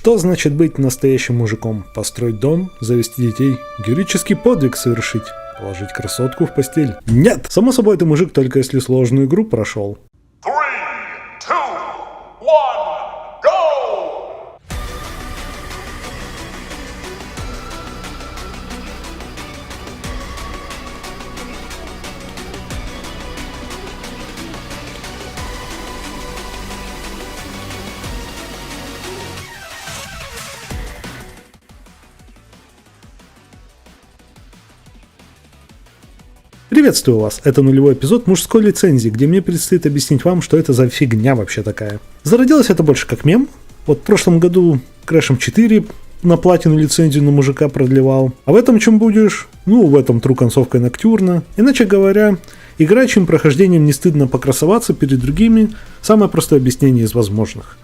Что значит быть настоящим мужиком? Построить дом, завести детей, героический подвиг совершить, положить красотку в постель? Нет! Само собой, ты мужик, только если сложную игру прошел. 3, 2, 1, go! Приветствую вас, это нулевой эпизод мужской лицензии, где мне предстоит объяснить вам, что это за фигня вообще такая. Зародилось это больше как мем. Вот в прошлом году Crash'em 4 на платину лицензию на мужика продлевал. А в этом чем будешь? Ну, в этом тру концовкой Ноктюрна. Иначе говоря, игра, чьим прохождением не стыдно покрасоваться перед другими, самое простое объяснение из возможных.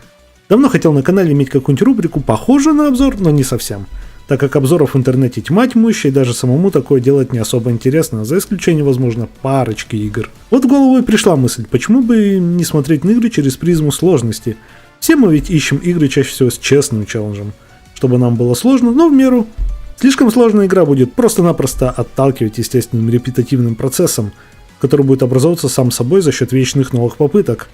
Давно хотел на канале иметь какую-нибудь рубрику, похожую на обзор, но не совсем. Так как обзоров в интернете тьма тьмущая, и даже самому такое делать не особо интересно, за исключением, возможно, парочки игр. Вот в голову и пришла мысль, почему бы не смотреть на игры через призму сложности. Все мы ведь ищем игры чаще всего с честным челленджем, чтобы нам было сложно, но в меру. Слишком сложная игра будет просто-напросто отталкивать естественным репетативным процессом, который будет образовываться сам собой за счет вечных новых попыток.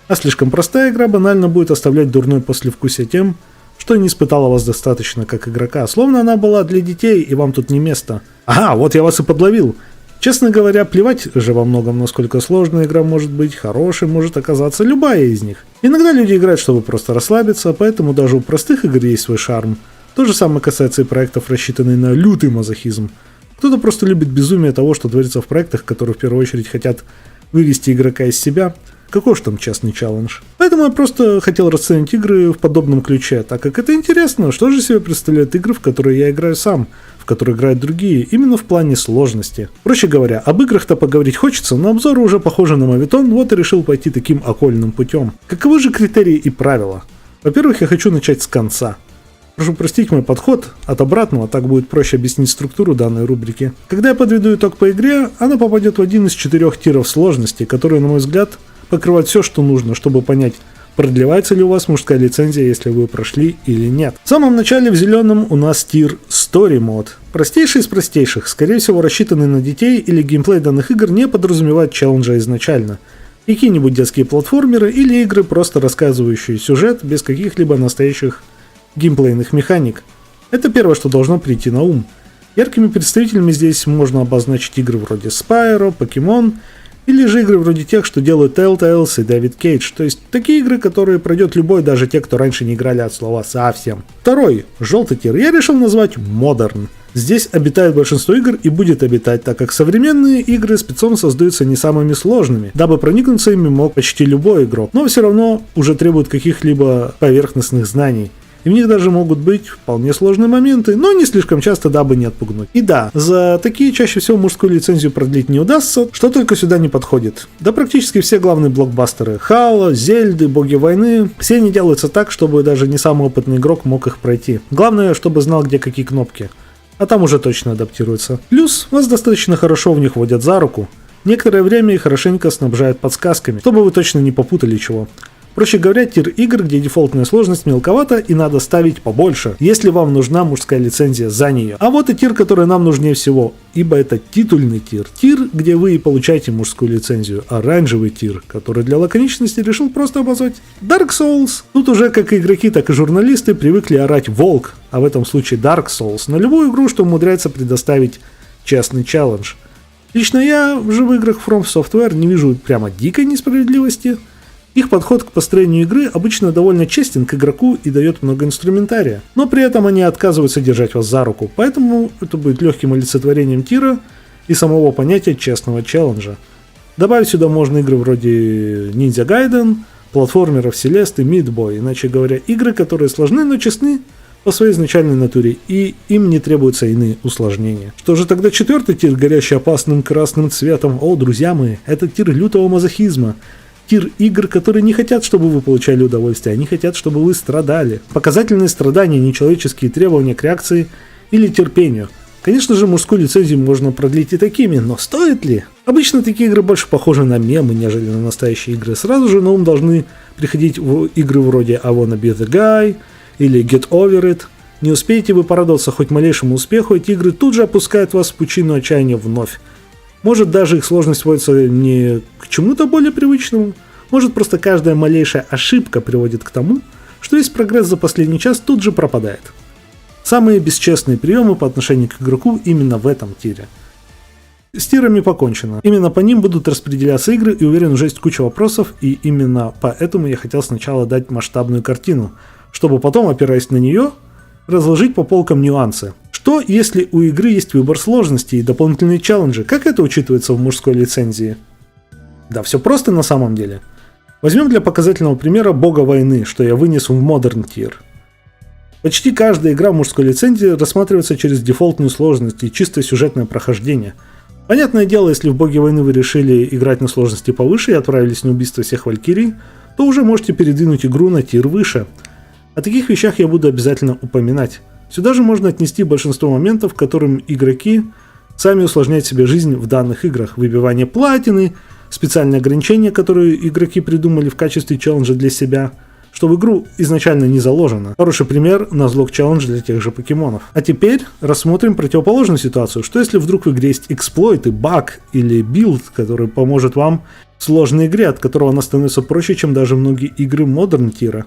А слишком простая игра банально будет оставлять дурное послевкусие тем, что не испытала вас достаточно как игрока, словно она была для детей и вам тут не место. Ага, вот я вас и подловил. Честно говоря, плевать же во многом, насколько сложная игра может быть, хорошей может оказаться любая из них. Иногда люди играют, чтобы просто расслабиться, поэтому даже у простых игр есть свой шарм. То же самое касается и проектов, рассчитанных на лютый мазохизм. Кто-то просто любит безумие того, что творится в проектах, которые в первую очередь хотят вывести игрока из себя. Какой же там честный челлендж? Поэтому я просто хотел расценить игры в подобном ключе, так как это интересно, что же себе представляют игры, в которые я играю сам, в которые играют другие, именно в плане сложности. Проще говоря, об играх-то поговорить хочется, но обзоры уже похожи на моветон, вот и решил пойти таким окольным путем. Каковы же критерии и правила? Во-первых, я хочу начать с конца. Прошу простить мой подход от обратного, так будет проще объяснить структуру данной рубрики. Когда я подведу итог по игре, она попадет в один из 4 тиров сложности, которые, на мой взгляд, покрывать все, что нужно, чтобы понять, продлевается ли у вас мужская лицензия, если вы прошли или нет. В самом начале в зеленом у нас тир Story Mode. Простейший из простейших, скорее всего рассчитанный на детей или геймплей данных игр не подразумевает челленджа изначально. Какие-нибудь детские платформеры или игры, просто рассказывающие сюжет без каких-либо настоящих геймплейных механик. Это первое, что должно прийти на ум. Яркими представителями здесь можно обозначить игры вроде Spyro, Pokemon, или же игры вроде тех, что делают Telltales и David Cage, то есть такие игры, которые пройдет любой, даже те, кто раньше не играли от слова совсем. Второй, желтый тир, я решил назвать Modern. Здесь обитает большинство игр и будет обитать, так как современные игры спецом создаются не самыми сложными, дабы проникнуться ими мог почти любой игрок, но все равно уже требуют каких-либо поверхностных знаний. И в них даже могут быть вполне сложные моменты, но не слишком часто, дабы не отпугнуть. И да, за такие чаще всего мужскую лицензию продлить не удастся, что только сюда не подходит. Да практически все главные блокбастеры Halo, Зельды, Боги войны, все они делаются так, чтобы даже не самый опытный игрок мог их пройти. Главное, чтобы знал, где какие кнопки. А там уже точно адаптируется. Плюс вас достаточно хорошо в них водят за руку. Некоторое время их хорошенько снабжают подсказками, чтобы вы точно не попутали чего. Проще говоря, тир игр, где дефолтная сложность мелковата и надо ставить побольше, если вам нужна мужская лицензия за нее. А вот и тир, который нам нужнее всего, ибо это титульный тир. Тир, где вы и получаете мужскую лицензию. Оранжевый тир, который для лаконичности решил просто обозвать Dark Souls. Тут уже как игроки, так и журналисты привыкли орать «Волк», а в этом случае Dark Souls, на любую игру, что умудряется предоставить честный челлендж. Лично я в живых играх From Software не вижу прямо дикой несправедливости. Их подход к построению игры обычно довольно честен к игроку и дает много инструментария, но при этом они отказываются держать вас за руку, поэтому это будет легким олицетворением тира и самого понятия честного челленджа. Добавить сюда можно игры вроде Ninja Gaiden, платформеров Celeste и Meat Boy, иначе говоря, игры, которые сложны, но честны по своей изначальной натуре, и им не требуются иные усложнения. Что же тогда четвертый тир, горящий опасным красным цветом? О, друзья мои, это тир лютого мазохизма. Тир игр, которые не хотят, чтобы вы получали удовольствие, они хотят, чтобы вы страдали. Показательные страдания, нечеловеческие требования к реакции или терпению. Конечно же, мужскую лицензию можно продлить и такими, но стоит ли? Обычно такие игры больше похожи на мемы, нежели на настоящие игры. Сразу же на ум должны приходить игры вроде I Wanna Be The Guy, или Get Over It. Не успеете вы порадоваться хоть малейшему успеху, эти игры тут же опускают вас в пучину отчаяния вновь. Может, даже их сложность сводится не к чему-то более привычному, может, просто каждая малейшая ошибка приводит к тому, что весь прогресс за последний час тут же пропадает. Самые бесчестные приемы по отношению к игроку именно в этом тире. С тирами покончено. Именно по ним будут распределяться игры, и уверен, уже есть куча вопросов, и именно поэтому я хотел сначала дать масштабную картину, чтобы потом, опираясь на нее, разложить по полкам нюансы. Что, если у игры есть выбор сложности и дополнительные челленджи? Как это учитывается в мужской лицензии? Да, все просто на самом деле. Возьмем для показательного примера Бога войны, что я вынес в Modern Tier. Почти каждая игра в мужской лицензии рассматривается через дефолтную сложность и чистое сюжетное прохождение. Понятное дело, если в Боге войны вы решили играть на сложности повыше и отправились на убийство всех валькирий, то уже можете передвинуть игру на тир выше. О таких вещах я буду обязательно упоминать. Сюда же можно отнести большинство моментов, которым игроки сами усложняют себе жизнь в данных играх. Выбивание платины, специальные ограничения, которые игроки придумали в качестве челленджа для себя, что в игру изначально не заложено. Хороший пример — Nuzlocke челлендж для тех же покемонов. А теперь рассмотрим противоположную ситуацию. Что если вдруг в игре есть эксплойт, баг или билд, который поможет вам в сложной игре, от которого она становится проще, чем даже многие игры Modern Tier?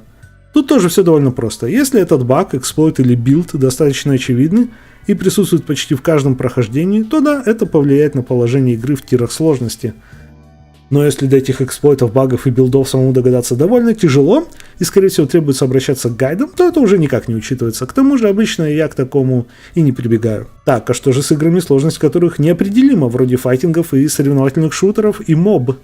Тут тоже все довольно просто. Если этот баг, эксплойт или билд достаточно очевидны и присутствует почти в каждом прохождении, то да, это повлияет на положение игры в тирах сложности. Но если до этих эксплойтов, багов и билдов самому догадаться довольно тяжело, и скорее всего требуется обращаться к гайдам, то это уже никак не учитывается. К тому же обычно я к такому и не прибегаю. Так, а что же с играми, сложность которых неопределима, вроде файтингов и соревновательных шутеров и моб?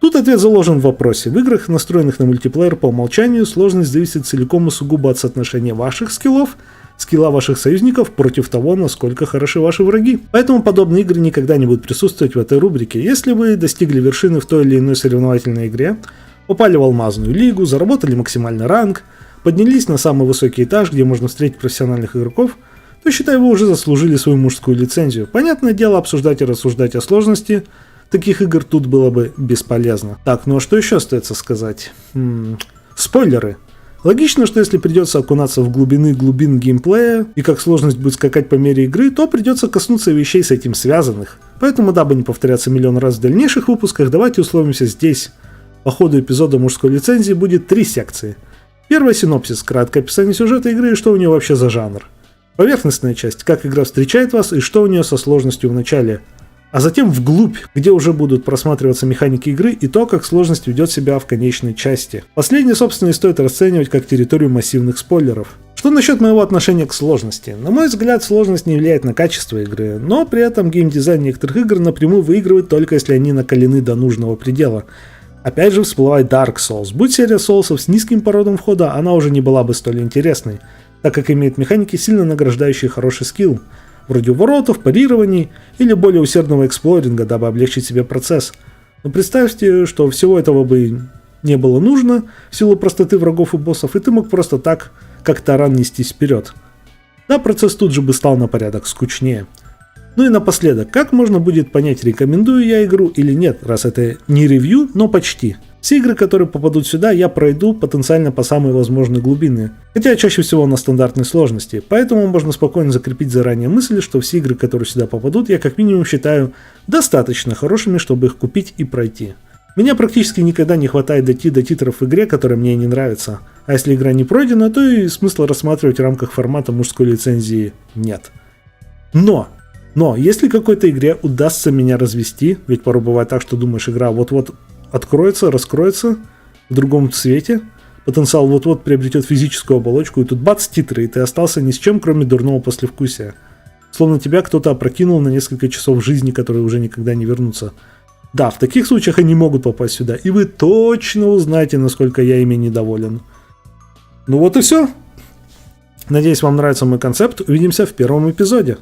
Тут ответ заложен в вопросе. В играх, настроенных на мультиплеер по умолчанию, сложность зависит целиком и сугубо от соотношения ваших скиллов, скилла ваших союзников против того, насколько хороши ваши враги. Поэтому подобные игры никогда не будут присутствовать в этой рубрике. Если вы достигли вершины в той или иной соревновательной игре, попали в алмазную лигу, заработали максимальный ранг, поднялись на самый высокий этаж, где можно встретить профессиональных игроков, то, считай, вы уже заслужили свою мужскую лицензию. Понятное дело, обсуждать и рассуждать о сложности таких игр тут было бы бесполезно. Так, ну а что еще остается сказать? Спойлеры. Логично, что если придется окунаться в глубин геймплея и как сложность будет скакать по мере игры, то придется коснуться вещей с этим связанных. Поэтому, дабы не повторяться миллион раз в дальнейших выпусках, давайте условимся здесь. По ходу эпизода мужской лицензии будет 3 секции. Первая — синопсис, краткое описание сюжета игры и что у нее вообще за жанр. Поверхностная часть, как игра встречает вас и что у нее со сложностью в начале. А затем вглубь, где уже будут просматриваться механики игры и то, как сложность ведет себя в конечной части. Последнее, собственно, и стоит расценивать как территорию массивных спойлеров. Что насчет моего отношения к сложности? На мой взгляд, сложность не влияет на качество игры, но при этом геймдизайн некоторых игр напрямую выигрывает только если они накалены до нужного предела. Опять же всплывает Dark Souls. Будь серия соусов с низким порогом входа, она уже не была бы столь интересной, так как имеет механики, сильно награждающие хороший скилл, вроде уворотов, парирований или более усердного эксплоринга, дабы облегчить себе процесс. Но представьте, что всего этого бы не было нужно в силу простоты врагов и боссов, и ты мог просто так, как таран, нестись вперед. Да, процесс тут же бы стал на порядок скучнее. Ну и напоследок, как можно будет понять, рекомендую я игру или нет, раз это не ревью, но почти. Все игры, которые попадут сюда, я пройду потенциально по самой возможной глубине, хотя чаще всего на стандартной сложности, поэтому можно спокойно закрепить заранее мысль, что все игры, которые сюда попадут, я как минимум считаю достаточно хорошими, чтобы их купить и пройти. Меня практически никогда не хватает дойти до титров в игре, которые мне не нравятся, а если игра не пройдена, то и смысла рассматривать в рамках формата мужской лицензии нет. Но, если какой-то игре удастся меня развести, ведь порой бывает так, что думаешь, игра вот-вот откроется, раскроется в другом цвете, потенциал вот-вот приобретет физическую оболочку, и тут бац, титры, и ты остался ни с чем, кроме дурного послевкусия. Словно тебя кто-то опрокинул на несколько часов жизни, которые уже никогда не вернутся. Да, в таких случаях они могут попасть сюда, и вы точно узнаете, насколько я ими недоволен. Ну вот и все. Надеюсь, вам нравится мой концепт. Увидимся в первом эпизоде.